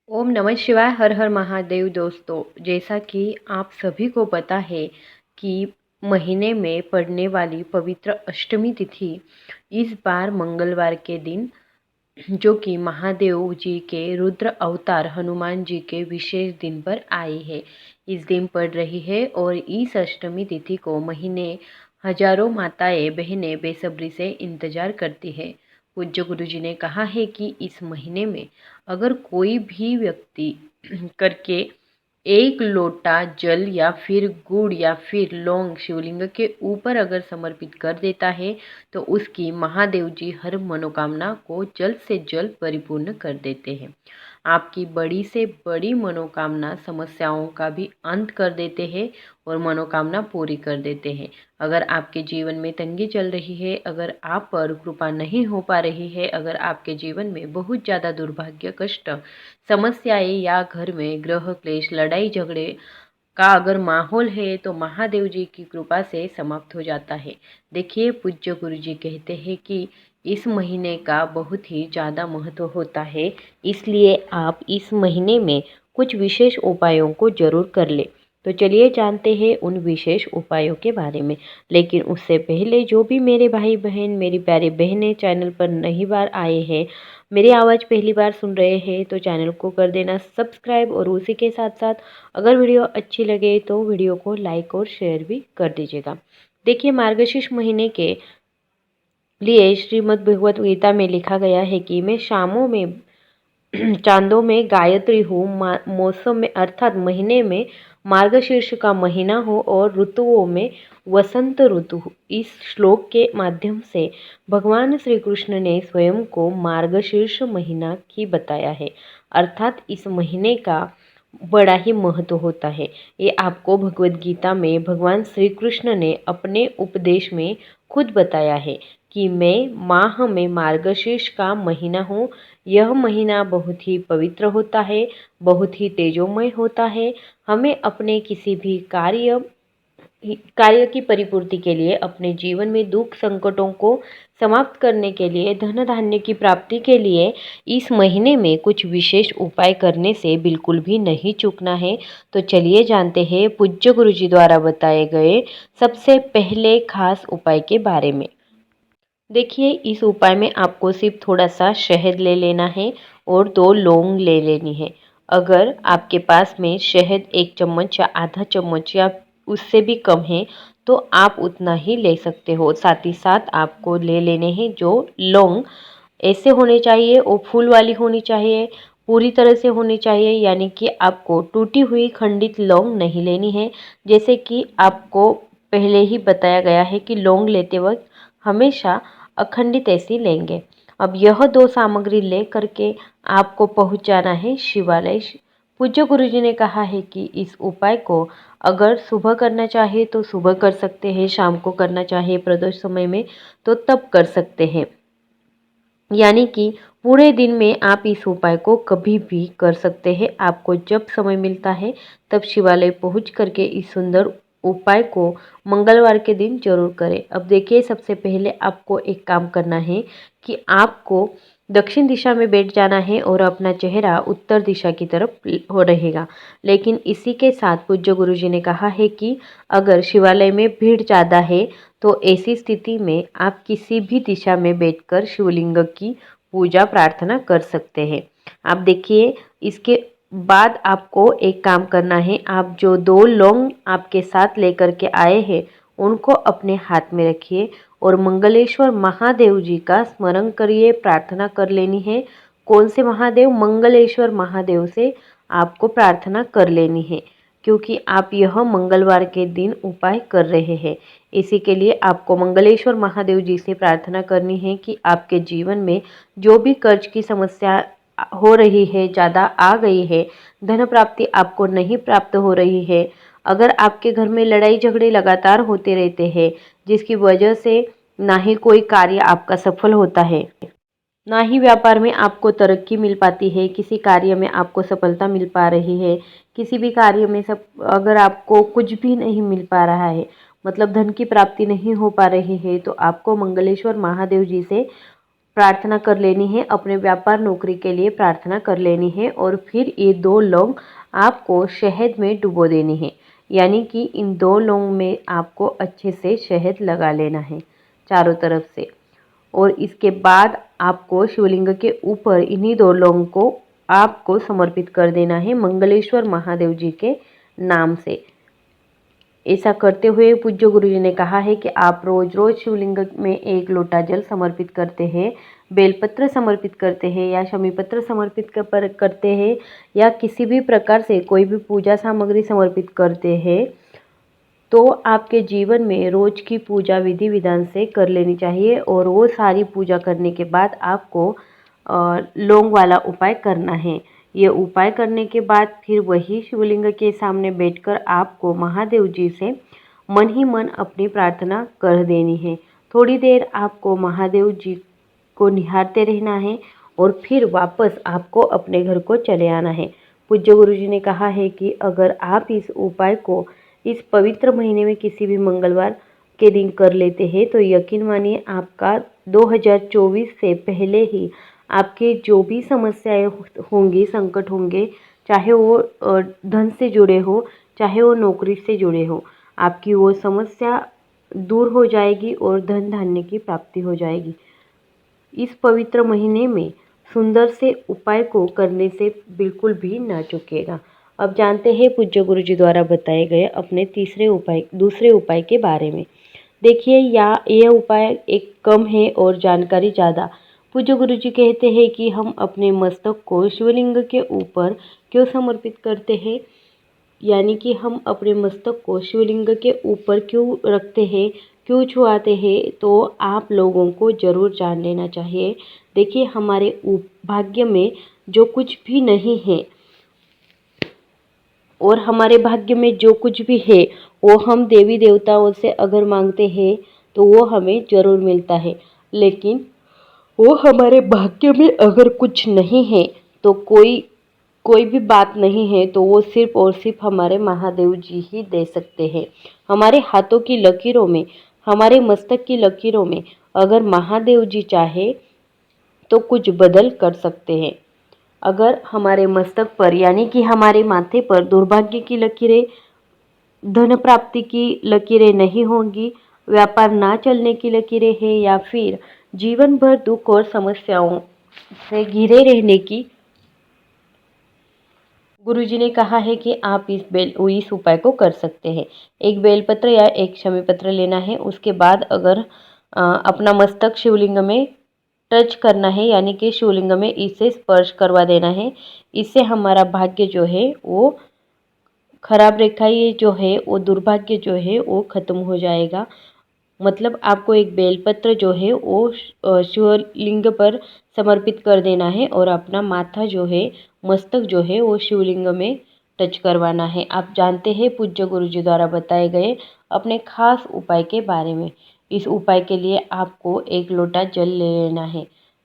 ओम नमः शिवाय। हर हर महादेव। दोस्तों, जैसा कि आप सभी को पता है कि महीने में पड़ने वाली पवित्र अष्टमी तिथि इस बार मंगलवार के दिन, जो कि महादेव जी के रुद्र अवतार हनुमान जी के विशेष दिन पर आई है, इस दिन पड़ रही है। और इस अष्टमी तिथि को महीने हजारों माताएं बहनें बेसब्री से इंतजार करती है। पूज्य गुरु जी ने कहा है कि इस महीने में अगर कोई भी व्यक्ति करके एक लोटा जल या फिर गुड़ या फिर लौंग शिवलिंग के ऊपर अगर समर्पित कर देता है तो उसकी महादेव जी हर मनोकामना को जल्द से जल्द परिपूर्ण कर देते हैं। आपकी बड़ी से बड़ी मनोकामना समस्याओं का भी अंत कर देते हैं और मनोकामना पूरी कर देते हैं। अगर आपके जीवन में तंगी चल रही है, अगर आप पर कृपा नहीं हो पा रही है, अगर आपके जीवन में बहुत ज़्यादा दुर्भाग्य, कष्ट, समस्याएं या घर में ग्रह क्लेश, लड़ाई झगड़े का अगर माहौल है तो महादेव जी की कृपा से समाप्त हो जाता है। देखिए, पूज्य गुरु जी कहते हैं कि इस महीने का बहुत ही ज़्यादा महत्व होता है, इसलिए आप इस महीने में कुछ विशेष उपायों को जरूर कर ले। तो चलिए जानते हैं उन विशेष उपायों के बारे में। लेकिन उससे पहले जो भी मेरे भाई बहन, मेरी प्यारी बहनें चैनल पर नई बार आए हैं, मेरी आवाज़ पहली बार सुन रहे हैं, तो चैनल को कर देना सब्सक्राइब। और उसी के साथ साथ अगर वीडियो अच्छी लगे तो वीडियो को लाइक और शेयर भी कर दीजिएगा। देखिए, मार्गशीर्ष महीने के लिए श्रीमद् भगवत गीता में लिखा गया है कि मैं शामों में चांदों में गायत्री हूँ, मौसम में अर्थात महीने में मार्गशीर्ष का महीना हो और ऋतुओं में वसंत ऋतु हो। इस श्लोक के माध्यम से भगवान श्री कृष्ण ने स्वयं को मार्गशीर्ष महीना ही बताया है, अर्थात इस महीने का बड़ा ही महत्व होता है। ये आपको भगवत गीता में भगवान श्री कृष्ण ने अपने उपदेश में खुद बताया है कि मैं माह में मार्गशीर्ष का महीना हूँ। यह महीना बहुत ही पवित्र होता है, बहुत ही तेजोमय होता है। हमें अपने किसी भी कार्य की परिपूर्ति के लिए, अपने जीवन में दुख संकटों को समाप्त करने के लिए, धन धान्य की प्राप्ति के लिए इस महीने में कुछ विशेष उपाय करने से बिल्कुल भी नहीं चूकना है। तो चलिए जानते हैं पूज्य गुरु जी द्वारा बताए गए सबसे पहले खास उपाय के बारे में। देखिए, इस उपाय में आपको सिर्फ थोड़ा सा शहद ले लेना है और 2 लौंग ले लेनी है। अगर आपके पास में शहद 1 चम्मच या आधा चम्मच या उससे भी कम है तो आप उतना ही ले सकते हो। साथ ही साथ आपको ले लेने हैं जो लौंग ऐसे होने चाहिए, वो फूल वाली होनी चाहिए, पूरी तरह से होनी चाहिए, यानी कि आपको टूटी हुई खंडित लौंग नहीं लेनी है। जैसे कि आपको पहले ही बताया गया है कि लौंग लेते वक्त हमेशा अखंडित ऐसी लेंगे। अब यह 2 सामग्री ले करके आपको पहुंच जाना है शिवालय। पूज्य गुरु जी ने कहा है कि इस उपाय को अगर सुबह करना चाहे तो सुबह कर सकते हैं, शाम को करना चाहे प्रदोष समय में तो तब कर सकते हैं। यानी कि पूरे दिन में आप इस उपाय को कभी भी कर सकते हैं। आपको जब समय मिलता है तब शिवालय पहुंच करके इस सुंदर उपाय को मंगलवार के दिन जरूर करें। अब देखिए, सबसे पहले आपको एक काम करना है कि आपको दक्षिण दिशा में बैठ जाना है और अपना चेहरा उत्तर दिशा की तरफ हो रहेगा। लेकिन इसी के साथ पूज्य गुरु जी ने कहा है कि अगर शिवालय में भीड़ ज़्यादा है तो ऐसी स्थिति में आप किसी भी दिशा में बैठकर शिवलिंग की पूजा प्रार्थना कर सकते हैं। आप देखिए, इसके बाद आपको एक काम करना है। आप जो 2 लौंग आपके साथ लेकर के आए हैं उनको अपने हाथ में रखिए और मंगलेश्वर महादेव जी का स्मरण करिए, प्रार्थना कर लेनी है। कौन से महादेव? मंगलेश्वर महादेव से आपको प्रार्थना कर लेनी है, क्योंकि आप यह मंगलवार के दिन उपाय कर रहे हैं। इसी के लिए आपको मंगलेश्वर महादेव जी से प्रार्थना करनी है कि आपके जीवन में जो भी कर्ज की समस्या हो रही है, ज़्यादा आ गई है, धन प्राप्ति आपको नहीं प्राप्त हो रही है, अगर आपके घर में लड़ाई झगड़े लगातार होते रहते हैं जिसकी वजह से ना ही कोई कार्य आपका सफल होता है, ना ही व्यापार में आपको तरक्की मिल पाती है, किसी कार्य में आपको सफलता मिल पा रही है, किसी भी कार्य में सब अगर आपको कुछ भी नहीं मिल पा रहा है, मतलब धन की प्राप्ति नहीं हो पा रही है, तो आपको मंगलेश्वर महादेव जी से प्रार्थना कर लेनी है, अपने व्यापार नौकरी के लिए प्रार्थना कर लेनी है और फिर ये 2 लौंग आपको शहद में डुबो देनी है। यानी कि इन 2 लौंग में आपको अच्छे से शहद लगा लेना है चारों तरफ से, और इसके बाद आपको शिवलिंग के ऊपर इन्हीं 2 लौंग को आपको समर्पित कर देना है मंगलेश्वर महादेव जी के नाम से। ऐसा करते हुए पूज्य गुरुजी ने कहा है कि आप रोज रोज शिवलिंग में 1 लोटा जल समर्पित करते हैं, बेलपत्र समर्पित करते हैं या शमी पत्र समर्पित करते हैं या किसी भी प्रकार से कोई भी पूजा सामग्री समर्पित करते हैं, तो आपके जीवन में रोज की पूजा विधि विधान से कर लेनी चाहिए। और वो सारी पूजा करने के बाद आपको लौंग वाला उपाय करना है। ये उपाय करने के बाद फिर वही शिवलिंग के सामने बैठकर आपको महादेव जी से मन ही मन अपनी प्रार्थना कर देनी है। थोड़ी देर आपको महादेव जी को निहारते रहना है और फिर वापस आपको अपने घर को चले आना है। पूज्य गुरुजी ने कहा है कि अगर आप इस उपाय को इस पवित्र महीने में किसी भी मंगलवार के दिन कर लेते हैं तो यकीन मानिए आपका 2024 से पहले ही आपके जो भी समस्याएं होंगी, संकट होंगे, चाहे वो धन से जुड़े हो, चाहे वो नौकरी से जुड़े हो, आपकी वो समस्या दूर हो जाएगी और धन धान्य की प्राप्ति हो जाएगी। इस पवित्र महीने में सुंदर से उपाय को करने से बिल्कुल भी ना चूकिएगा। अब जानते हैं पूज्य गुरुजी द्वारा बताए गए अपने दूसरे उपाय के बारे में। देखिए, यह उपाय एक कम है और जानकारी ज़्यादा। पूज्य गुरुजी कहते हैं कि हम अपने मस्तक को शिवलिंग के ऊपर क्यों समर्पित करते हैं, यानी कि हम अपने मस्तक को शिवलिंग के ऊपर क्यों रखते हैं, क्यों छुआते हैं, तो आप लोगों को ज़रूर जान लेना चाहिए। देखिए, हमारे भाग्य में जो कुछ भी नहीं है और हमारे भाग्य में जो कुछ भी है वो हम देवी देवताओं से अगर मांगते हैं तो वो हमें ज़रूर मिलता है, लेकिन वो हमारे भाग्य में अगर कुछ नहीं है तो कोई भी बात नहीं है, तो वो सिर्फ और सिर्फ हमारे महादेव जी ही दे सकते हैं। हमारे हाथों की लकीरों में, हमारे मस्तक की लकीरों में अगर महादेव जी चाहे तो कुछ बदल कर सकते हैं। अगर हमारे मस्तक पर यानी कि हमारे माथे पर दुर्भाग्य की लकीरें, धन प्राप्ति की लकीरें नहीं होंगी, व्यापार ना चलने की लकीरें हैं या फिर जीवन भर दुख और समस्याओं से घिरे रहने की, गुरुजी ने कहा है कि आप इस उपाय को कर सकते हैं। एक बेलपत्र या एक शमी पत्र लेना है। उसके बाद अगर अपना मस्तक शिवलिंग में टच करना है, यानी कि शिवलिंग में इसे स्पर्श करवा देना है। इससे हमारा भाग्य जो है वो खराब रेखा, ये जो है वो दुर्भाग्य जो है वो खत्म हो जाएगा। मतलब आपको एक बेलपत्र जो है वो शिवलिंग पर समर्पित कर देना है और अपना माथा जो है, मस्तक जो है वो शिवलिंग में टच करवाना है। आप जानते हैं पूज्य गुरुजी द्वारा बताए गए अपने खास उपाय के बारे में। इस उपाय के लिए आपको 1 लोटा जल ले लेना है।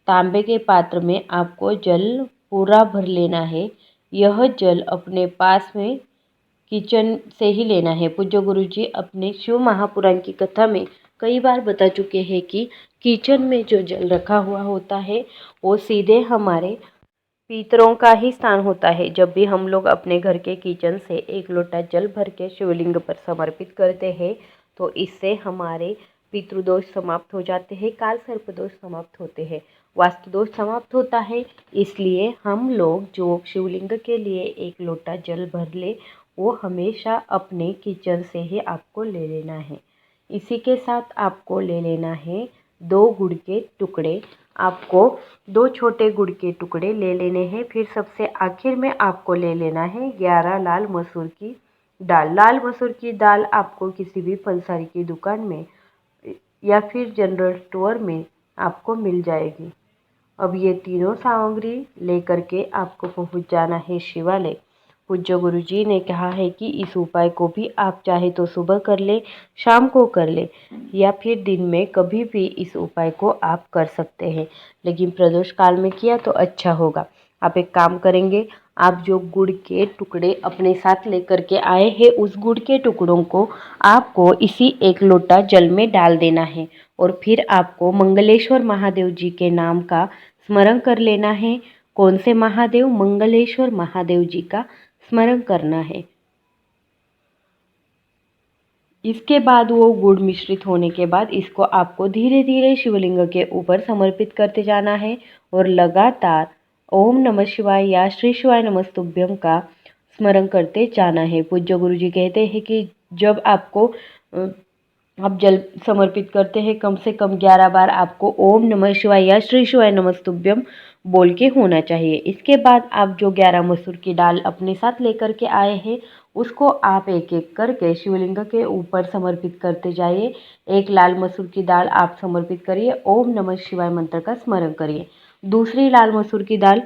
तांबे के पात्र में आपको जल पूरा भर लेना है। यह जल अपने पास में किचन से ही लेना है। पूज्य गुरुजी अपने शिव महापुराण की कथा में कई बार बता चुके हैं कि किचन में जो जल रखा हुआ होता है वो सीधे हमारे पितरों का ही स्थान होता है। जब भी हम लोग अपने घर के किचन से 1 लोटा जल भर के शिवलिंग पर समर्पित करते हैं तो इससे हमारे पितृदोष समाप्त हो जाते हैं, काल सर्प दोष समाप्त होते हैं, वास्तु दोष समाप्त होता है। इसलिए हम लोग जो शिवलिंग के लिए 1 लोटा जल भर ले वो हमेशा अपने किचन से ही आपको ले लेना है। इसी के साथ आपको ले लेना है 2 गुड़ के टुकड़े। आपको 2 छोटे गुड़ के टुकड़े ले लेने हैं। फिर सबसे आखिर में आपको ले लेना है 11 लाल मसूर की दाल। लाल मसूर की दाल आपको किसी भी पंसारी की दुकान में या फिर जनरल स्टोर में आपको मिल जाएगी। अब ये तीनों सामग्री लेकर के आपको पहुंच जाना है शिवालय। पूज्य गुरुजी ने कहा है कि इस उपाय को भी आप चाहे तो सुबह कर ले, शाम को कर ले या फिर दिन में कभी भी इस उपाय को आप कर सकते हैं, लेकिन प्रदोष काल में किया तो अच्छा होगा। आप एक काम करेंगे, आप जो गुड़ के टुकड़े अपने साथ लेकर के आए हैं, उस गुड़ के टुकड़ों को आपको इसी एक लोटा जल में डाल देना है और फिर आपको मंगलेश्वर महादेव जी के नाम का स्मरण कर लेना है। कौन से महादेव? मंगलेश्वर महादेव जी का स्मरण करना है। इसके बाद वो गुड़ मिश्रित होने के बाद इसको आपको धीरे धीरे शिवलिंग के ऊपर समर्पित करते जाना है और लगातार ओम नमः शिवाय या श्री शिवाय नमस्तुभ्यम का स्मरण करते जाना है। पूज्य गुरु जी कहते हैं कि जब आपको आप जल समर्पित करते हैं, कम से कम 11 बार आपको ओम नमः शिवाय या श्री शिवाय नमस्तुभ्यम बोल के होना चाहिए। इसके बाद आप जो 11 मसूर की दाल अपने साथ लेकर के आए हैं, उसको आप एक एक करके शिवलिंग के ऊपर समर्पित करते जाइए। एक लाल मसूर की दाल आप समर्पित करिए, ओम नमः शिवाय मंत्र का स्मरण करिए। दूसरी लाल मसूर की दाल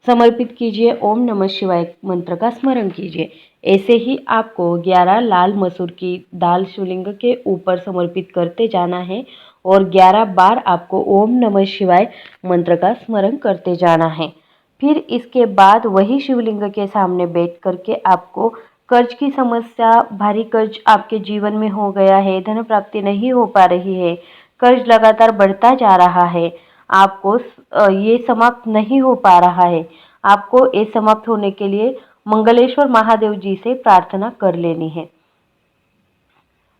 समर्पित कीजिए, ओम नमः शिवाय मंत्र का स्मरण कीजिए। ऐसे ही आपको 11 लाल मसूर की दाल शिवलिंग के ऊपर समर्पित करते जाना है और 11 बार आपको ओम नमः शिवाय मंत्र का स्मरण करते जाना है। फिर इसके बाद वही शिवलिंग के सामने बैठ करके आपको कर्ज की समस्या, भारी कर्ज आपके जीवन में हो गया है, धन प्राप्ति नहीं हो पा रही है, कर्ज लगातार बढ़ता जा रहा है, आपको ये समाप्त नहीं हो पा रहा है, आपको ये समाप्त होने के लिए मंगलेश्वर महादेव जी से प्रार्थना कर लेनी है।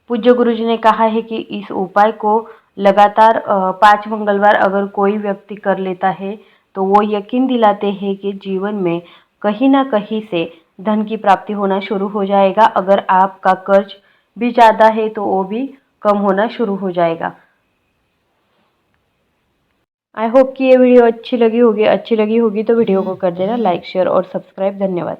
पूज्य गुरु जी ने कहा है कि इस उपाय को लगातार 5 मंगलवार अगर कोई व्यक्ति कर लेता है तो वो यकीन दिलाते हैं कि जीवन में कहीं ना कहीं से धन की प्राप्ति होना शुरू हो जाएगा। अगर आपका कर्ज भी ज़्यादा है तो वो भी कम होना शुरू हो जाएगा। आई होप कि ये वीडियो अच्छी लगी होगी तो वीडियो को कर देना लाइक, शेयर और सब्सक्राइब। धन्यवाद।